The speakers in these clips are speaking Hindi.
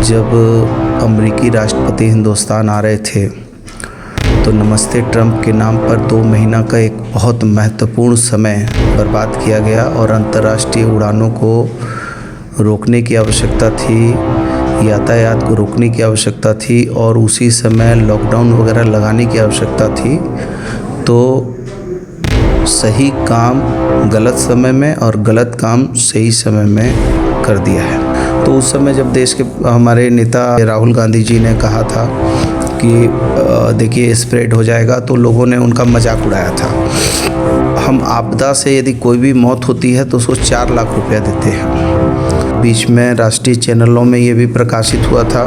जब अमेरिकी राष्ट्रपति हिंदुस्तान आ रहे थे तो नमस्ते ट्रंप के नाम पर 2 महीना का एक बहुत महत्वपूर्ण समय बर्बाद किया गया और अंतर्राष्ट्रीय उड़ानों को रोकने की आवश्यकता थी, यातायात को रोकने की आवश्यकता थी और उसी समय लॉकडाउन वगैरह लगाने की आवश्यकता थी। तो सही काम गलत समय में और गलत काम सही समय में कर दिया है। तो उस समय जब देश के हमारे नेता राहुल गांधी जी ने कहा था कि देखिए स्प्रेड हो जाएगा, तो लोगों ने उनका मजाक उड़ाया था। हम आपदा से यदि कोई भी मौत होती है तो उसको 4 लाख रुपया देते हैं। बीच में राष्ट्रीय चैनलों में ये भी प्रकाशित हुआ था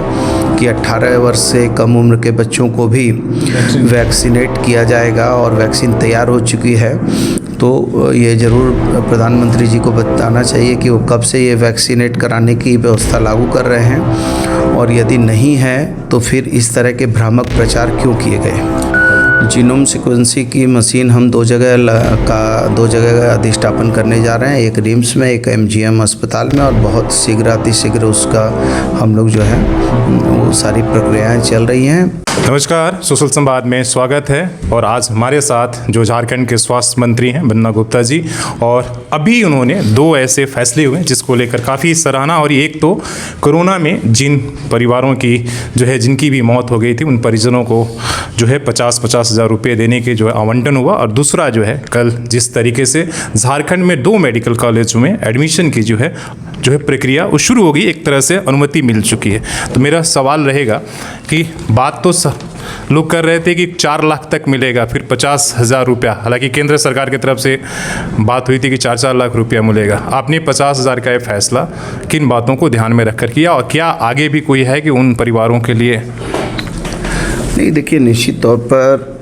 कि 18 वर्ष से कम उम्र के बच्चों को भी वैक्सीनेट किया जाएगा और वैक्सीन तैयार हो चुकी है। तो ये ज़रूर प्रधानमंत्री जी को बताना चाहिए कि वो कब से ये वैक्सीनेट कराने की व्यवस्था लागू कर रहे हैं और यदि नहीं है तो फिर इस तरह के भ्रामक प्रचार क्यों किए गए। जीनोम सीक्वेंसिंग की मशीन हम 2 जगह का अधिष्ठापन करने जा रहे हैं, एक रिम्स में, एक MGM अस्पताल में, और बहुत शीघ्र अतिशीघ्र उसका हम लोग जो है वो सारी प्रक्रियाएं चल रही हैं। नमस्कार, सोशल संवाद में स्वागत है। और आज हमारे साथ जो झारखंड के स्वास्थ्य मंत्री हैं बन्ना गुप्ता जी, और अभी उन्होंने 2 ऐसे फैसले हुए जिसको लेकर काफ़ी सराहना। और एक तो कोरोना में जिन परिवारों की जो है जिनकी भी मौत हो गई थी उन परिजनों को जो है 50-50 हज़ार रुपये देने के जो है आवंटन हुआ। और दूसरा जो है कल जिस तरीके से झारखंड में 2 मेडिकल कॉलेजों में एडमिशन की जो है प्रक्रिया वो शुरू हो गई, एक तरह से अनुमति मिल चुकी है। तो मेरा सवाल रहेगा कि बात तो लोग कर रहे थे कि 4 लाख तक मिलेगा, फिर 50 हज़ार रुपया, हालांकि केंद्र सरकार की तरफ से बात हुई थी कि 4 लाख रुपया मिलेगा। आपने 50 हज़ार का ये फैसला किन बातों को ध्यान में रखकर किया और क्या आगे भी कोई है कि उन परिवारों के लिए? नहीं, देखिए, निश्चित तौर पर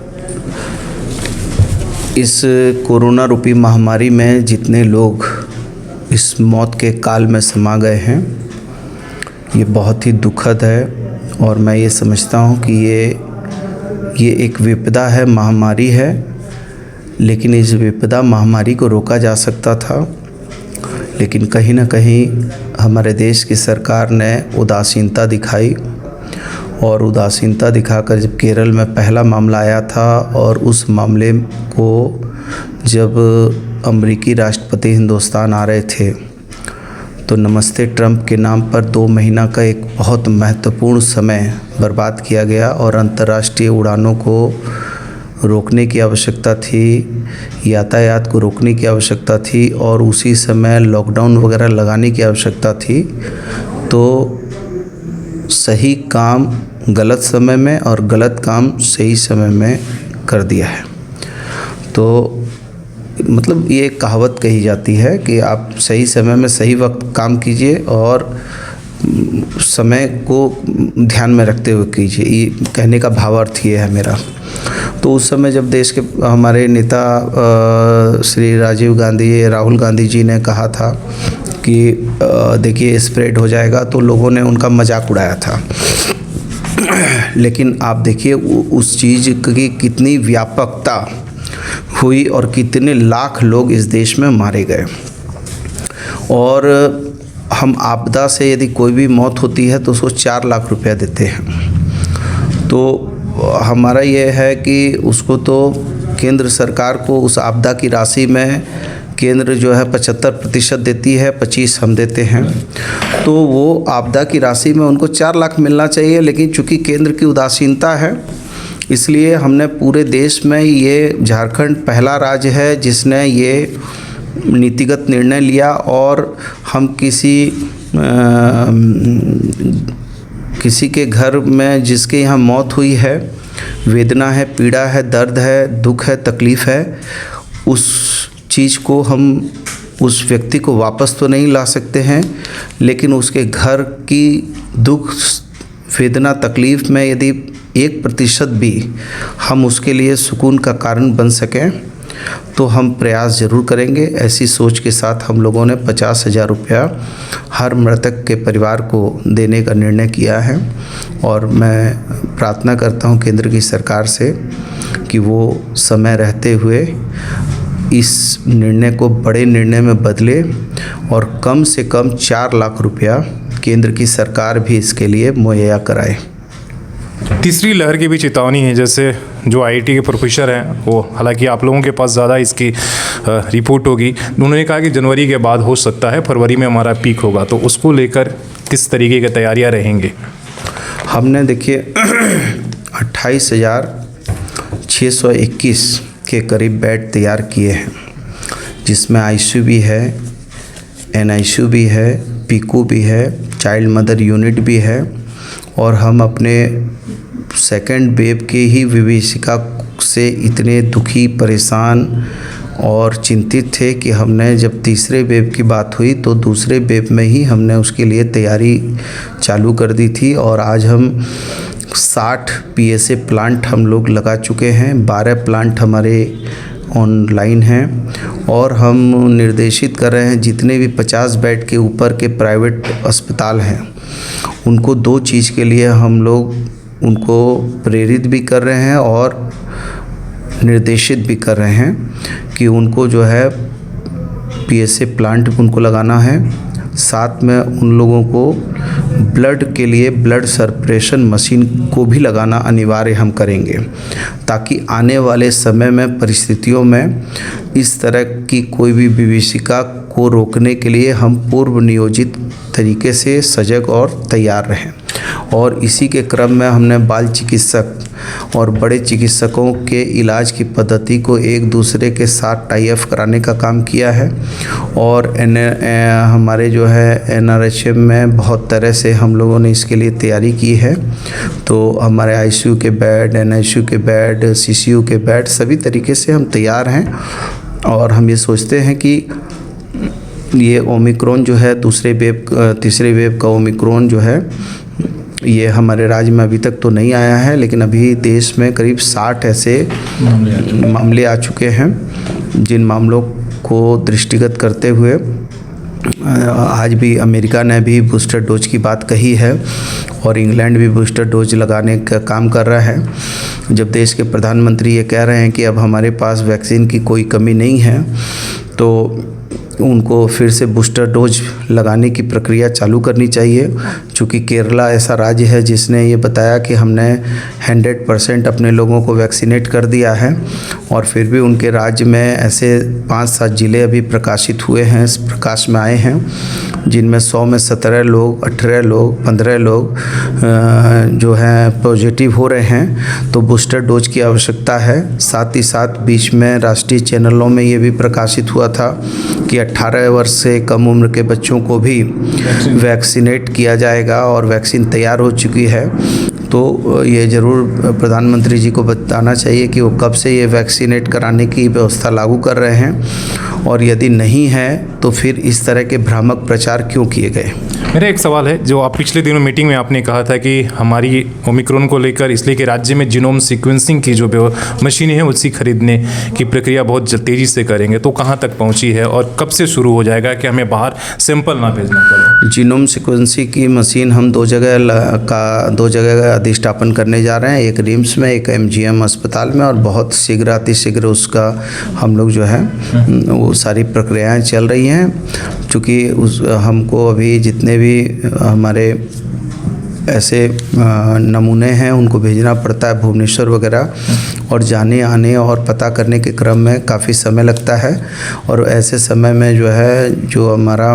इस कोरोना रूपी महामारी में जितने लोग इस मौत के काल में समा गए हैं ये बहुत ही दुखद है। और मैं ये समझता हूँ कि ये एक विपदा है, महामारी है, लेकिन इस विपदा महामारी को रोका जा सकता था। लेकिन कहीं ना कहीं हमारे देश की सरकार ने उदासीनता दिखाई, और उदासीनता दिखाकर जब केरल में पहला मामला आया था और उस मामले को जब अमेरिकी राष्ट्रपति हिंदुस्तान आ रहे थे तो नमस्ते ट्रंप के नाम पर 2 महीना का एक बहुत महत्वपूर्ण समय बर्बाद किया गया और अंतर्राष्ट्रीय उड़ानों को रोकने की आवश्यकता थी, यातायात को रोकने की आवश्यकता थी और उसी समय लॉकडाउन वगैरह लगाने की आवश्यकता थी। तो सही काम गलत समय में और गलत काम सही समय में कर दिया है। तो मतलब ये एक कहावत कही जाती है कि आप सही समय में सही वक्त काम कीजिए और समय को ध्यान में रखते हुए कीजिए, ये कहने का भावार्थ ये है मेरा। तो उस समय जब देश के हमारे नेता श्री राहुल गांधी जी ने कहा था कि देखिए स्प्रेड हो जाएगा, तो लोगों ने उनका मजाक उड़ाया था। लेकिन आप देखिए उस चीज़ की कितनी व्यापकता हुई और कितने लाख लोग इस देश में मारे गए। और हम आपदा से यदि कोई भी मौत होती है तो उसको 4 लाख रुपया देते हैं। तो हमारा ये है कि उसको तो केंद्र सरकार को उस आपदा की राशि में केंद्र जो है 75% देती है, 25 हम देते हैं। तो वो आपदा की राशि में उनको 4 लाख मिलना चाहिए, लेकिन चूंकि केंद्र की उदासीनता है इसलिए हमने पूरे देश में, ये झारखंड पहला राज्य है जिसने ये नीतिगत निर्णय लिया। और हम किसी के घर में जिसके यहाँ मौत हुई है, वेदना है, पीड़ा है, दर्द है, दुख है, तकलीफ़ है, उस चीज़ को हम उस व्यक्ति को वापस तो नहीं ला सकते हैं, लेकिन उसके घर की दुख, वेदना, तकलीफ़ में यदि 1% भी हम उसके लिए सुकून का कारण बन सकें तो हम प्रयास ज़रूर करेंगे। ऐसी सोच के साथ हम लोगों ने 50 हज़ार रुपया हर मृतक के परिवार को देने का निर्णय किया है। और मैं प्रार्थना करता हूं केंद्र की सरकार से कि वो समय रहते हुए इस निर्णय को बड़े निर्णय में बदले और कम से कम 4 लाख रुपया केंद्र की सरकार भी इसके लिए मुहैया कराए। तीसरी लहर की भी चेतावनी है, जैसे जो आईआईटी के प्रोफेसर हैं वो, हालांकि आप लोगों के पास ज़्यादा इसकी रिपोर्ट होगी, उन्होंने कहा कि जनवरी के बाद हो सकता है, फरवरी में हमारा पीक होगा, तो उसको लेकर किस तरीके की तैयारियां रहेंगी? हमने देखिए 28,621 के करीब बेड तैयार किए हैं, जिसमें आईसीयू भी है, एनआईसीयू भी है, पीकू भी है, चाइल्ड मदर यूनिट भी है। और हम अपने सेकेंड वेव की ही विभीषिका से इतने दुखी, परेशान और चिंतित थे कि हमने जब तीसरे वेव की बात हुई तो दूसरे वेव में ही हमने उसके लिए तैयारी चालू कर दी थी। और आज हम 60 पीएसए प्लांट हम लोग लगा चुके हैं, 12 प्लांट हमारे ऑनलाइन हैं और हम निर्देशित कर रहे हैं जितने भी 50 बेड के ऊपर के प्राइवेट अस्पताल हैं उनको 2 चीज़ के लिए हम लोग उनको प्रेरित भी कर रहे हैं और निर्देशित भी कर रहे हैं कि उनको जो है पीएसए प्लांट उनको लगाना है। साथ में उन लोगों को ब्लड के लिए ब्लड सर्कुलेशन मशीन को भी लगाना अनिवार्य हम करेंगे, ताकि आने वाले समय में परिस्थितियों में इस तरह की कोई भी विभीषिका को रोकने के लिए हम पूर्व नियोजित तरीके से सजग और तैयार रहें। और इसी के क्रम में हमने बाल चिकित्सक और बड़े चिकित्सकों के इलाज की पद्धति को एक दूसरे के साथ टाई अप कराने का काम किया है। और हमारे जो है एनआरएचएम में बहुत तरह से हम लोगों ने इसके लिए तैयारी की है। तो हमारे आईसीयू के बेड, एनआईसीयू के बेड, सीसीयू के बेड, सभी तरीके से हम तैयार हैं। और हम ये सोचते हैं कि ये ओमिक्रॉन जो है तीसरे वेव का ओमिक्रॉन जो है ये हमारे राज्य में अभी तक तो नहीं आया है, लेकिन अभी देश में करीब 60 ऐसे मामले आ चुके हैं, जिन मामलों को दृष्टिगत करते हुए आज भी अमेरिका ने भी बूस्टर डोज की बात कही है और इंग्लैंड भी बूस्टर डोज लगाने का काम कर रहा है। जब देश के प्रधानमंत्री ये कह रहे हैं कि अब हमारे पास वैक्सीन की कोई कमी नहीं है, तो उनको फिर से बूस्टर डोज लगाने की प्रक्रिया चालू करनी चाहिए। चूँकि केरला ऐसा राज्य है जिसने ये बताया कि हमने 100% अपने लोगों को वैक्सीनेट कर दिया है, और फिर भी उनके राज्य में ऐसे 5-7 ज़िले अभी प्रकाशित हुए हैं, प्रकाश में आए हैं, जिनमें 100 में 17 लोग, 18 लोग, 15 लोग जो हैं पॉजिटिव हो रहे हैं। तो बूस्टर डोज की आवश्यकता है। साथ ही साथ बीच में राष्ट्रीय चैनलों में ये भी प्रकाशित हुआ था कि 18 वर्ष से कम उम्र के बच्चों को भी वैक्सीनेट किया जाएगा और वैक्सीन तैयार हो चुकी है। तो ये ज़रूर प्रधानमंत्री जी को बताना चाहिए कि वो कब से ये वैक्सीनेट कराने की व्यवस्था लागू कर रहे हैं, और यदि नहीं है तो फिर इस तरह के भ्रामक प्रचार क्यों किए गए। मेरा एक सवाल है, जो आप पिछले दिनों मीटिंग में आपने कहा था कि हमारी ओमिक्रॉन को लेकर इसलिए कि राज्य में जीनोम सीक्वेंसिंग की जो मशीनें हैं उसकी खरीदने की प्रक्रिया बहुत तेज़ी से करेंगे, तो कहाँ तक पहुँची है और कब से शुरू हो जाएगा कि हमें बाहर सैंपल ना भेजना पड़े? जीनोम सीक्वेंसिंग की मशीन हम 2 जगह अधिष्ठापन करने जा रहे हैं, एक रिम्स में, एक एमजीएम अस्पताल में, और बहुत शीघ्र अतिशीघ्र उसका हम लोग जो है वो सारी प्रक्रियाएं चल रही हैं। चूँकि हमको अभी जितने भी हमारे ऐसे नमूने हैं उनको भेजना पड़ता है भुवनेश्वर वगैरह, और जाने आने और पता करने के क्रम में काफ़ी समय लगता है। और ऐसे समय में जो है जो हमारा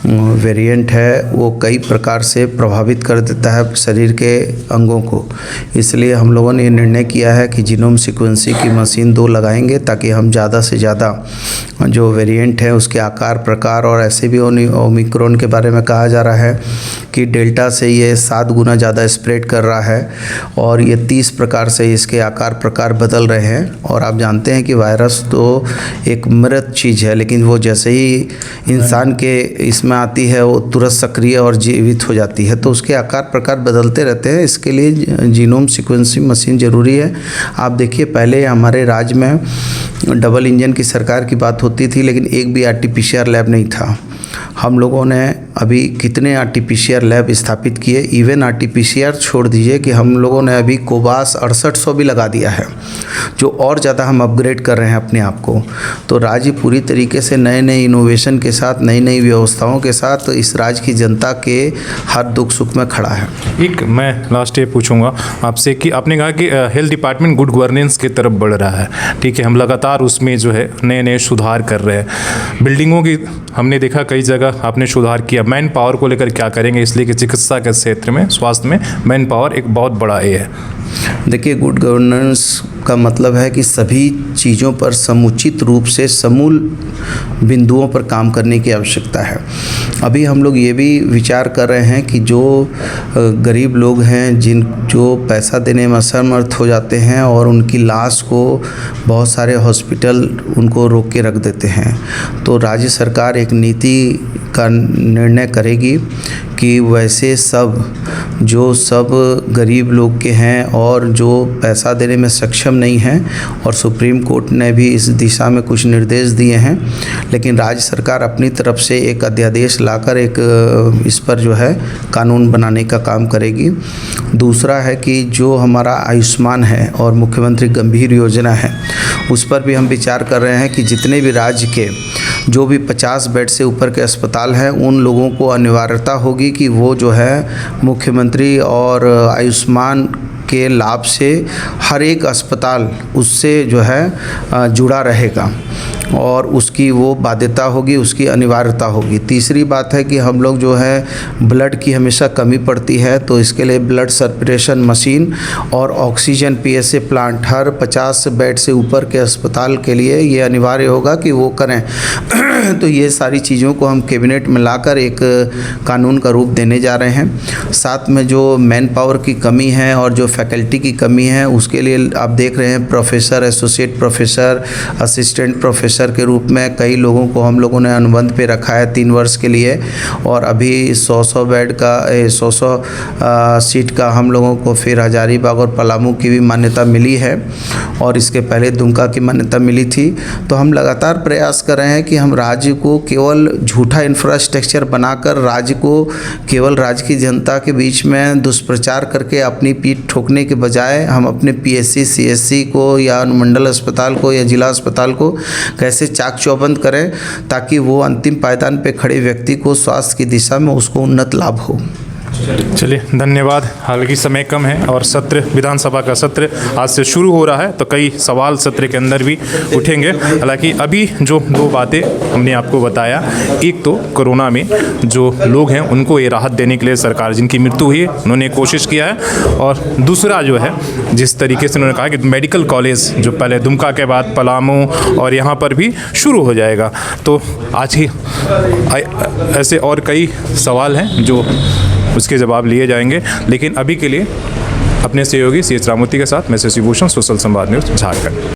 वेरिएंट है वो कई प्रकार से प्रभावित कर देता है शरीर के अंगों को। इसलिए हम लोगों ने ये निर्णय किया है कि जीनोम सीक्वेंसिंग की मशीन 2 लगाएंगे, ताकि हम ज़्यादा से ज़्यादा जो वेरिएंट है उसके आकार प्रकार, और ऐसे भी ओमिक्रॉन के बारे में कहा जा रहा है कि डेल्टा से ये 7 गुना ज़्यादा स्प्रेड कर रहा है और ये 30 प्रकार से इसके आकार प्रकार बदल रहे हैं। और आप जानते हैं कि वायरस तो एक मृत चीज़ है, लेकिन वो जैसे ही इंसान के इसमें आती है वो तुरंत सक्रिय और जीवित हो जाती है, तो उसके आकार प्रकार बदलते रहते हैं। इसके लिए जीनोम सीक्वेंसिंग मशीन ज़रूरी है। आप देखिए, पहले हमारे राज्य में डबल इंजन की सरकार की बात होती थी, लेकिन एक भी आरटीपीसीआर लैब नहीं था। हम लोगों ने अभी कितने आरटीपीसीआर लैब स्थापित किए। इवन आरटीपीसीआर छोड़ दीजिए कि हम लोगों ने अभी कोबास 6800 भी लगा दिया है, जो और ज़्यादा हम अपग्रेड कर रहे हैं अपने आप को। तो राज्य पूरी तरीके से नए नए इनोवेशन के साथ, नई नई व्यवस्थाओं के साथ इस राज्य की जनता के हर दुख सुख में खड़ा है। एक मैं लास्ट ये पूछूंगा आपसे कि आपने कहा कि हेल्थ डिपार्टमेंट गुड गवर्नेंस की तरफ बढ़ रहा है, ठीक है, हम लगातार उसमें जो है नए नए सुधार कर रहे हैं। बिल्डिंगों की हमने देखा कई जगह आपने सुधार किया। मैन पावर को लेकर क्या करेंगे, इसलिए कि चिकित्सा के क्षेत्र में, स्वास्थ्य में मैन पावर एक बहुत बड़ा ए है। देखिए, गुड गवर्नेंस का मतलब है कि सभी चीज़ों पर समुचित रूप से समूल बिंदुओं पर काम करने की आवश्यकता है। अभी हम लोग ये भी विचार कर रहे हैं कि जो गरीब लोग हैं, जो पैसा देने में असमर्थ हो जाते हैं और उनकी लाश को बहुत सारे हॉस्पिटल उनको रोक के रख देते हैं, तो राज्य सरकार एक नीति का निर्णय करेगी कि वैसे जो सब गरीब लोग के हैं और जो पैसा देने में सक्षम नहीं हैं, और सुप्रीम कोर्ट ने भी इस दिशा में कुछ निर्देश दिए हैं, लेकिन राज्य सरकार अपनी तरफ से एक अध्यादेश लाकर एक इस पर जो है कानून बनाने का काम करेगी। दूसरा है कि जो हमारा आयुष्मान है और मुख्यमंत्री गंभीर योजना है, उस पर भी हम विचार कर रहे हैं कि जितने भी राज्य के जो भी 50 बेड से ऊपर के अस्पताल हैं, उन लोगों को अनिवार्यता होगी कि वो जो है मुख्यमंत्री और आयुष्मान के लाभ से हर एक अस्पताल उससे जो है जुड़ा रहेगा और उसकी वो बाध्यता होगी, उसकी अनिवार्यता होगी। तीसरी बात है कि हम लोग जो है ब्लड की हमेशा कमी पड़ती है, तो इसके लिए ब्लड सर्कुलेशन मशीन और ऑक्सीजन पीएसए प्लांट हर 50 बेड से ऊपर के अस्पताल के लिए ये अनिवार्य होगा कि वो करें। तो ये सारी चीज़ों को हम कैबिनेट में लाकर एक कानून का रूप देने जा रहे हैं। साथ में जो मैन पावर की कमी है और जो फैकल्टी की कमी है, उसके लिए आप देख रहे हैं professor, associate professor, assistant professor के रूप में कई लोगों को हम लोगों ने अनुबंध पे रखा है 3 वर्ष के लिए, और अभी 100 बेड का 100 सीट का हम लोगों को फिर हजारीबाग और पलामू की भी मान्यता मिली है, और इसके पहले दुमका की मान्यता मिली थी। तो हम लगातार प्रयास कर रहे हैं कि हम राज्य को केवल झूठा इंफ्रास्ट्रक्चर बनाकर राज्य को केवल राज्य की जनता के बीच में दुष्प्रचार करके अपनी पीठ ठोकने के बजाय हम अपने पीएससी, सीएससी को या अनुमंडल अस्पताल को या जिला अस्पताल को कैसे चाक चौबंद करें ताकि वो अंतिम पायदान पे खड़े व्यक्ति को स्वास्थ्य की दिशा में उसको उन्नत लाभ हो। चलिए, धन्यवाद। हालांकि समय कम है और सत्र, विधानसभा का सत्र आज से शुरू हो रहा है, तो कई सवाल सत्र के अंदर भी उठेंगे। हालांकि अभी जो 2 बातें हमने आपको बताया, एक तो कोरोना में जो लोग हैं उनको ये राहत देने के लिए सरकार, जिनकी मृत्यु हुई है, उन्होंने कोशिश किया है, और दूसरा जो है जिस तरीके से उन्होंने कहा कि मेडिकल कॉलेज जो पहले दुमका के बाद पलामू और यहाँ पर भी शुरू हो जाएगा। तो आज ही ऐसे और कई सवाल हैं जो उसके जवाब लिए जाएंगे, लेकिन अभी के लिए अपने सहयोगी सी एच रामूर्ति के साथ मैं शशि भूषण, सोशल संवाद न्यूज़ झारखंड।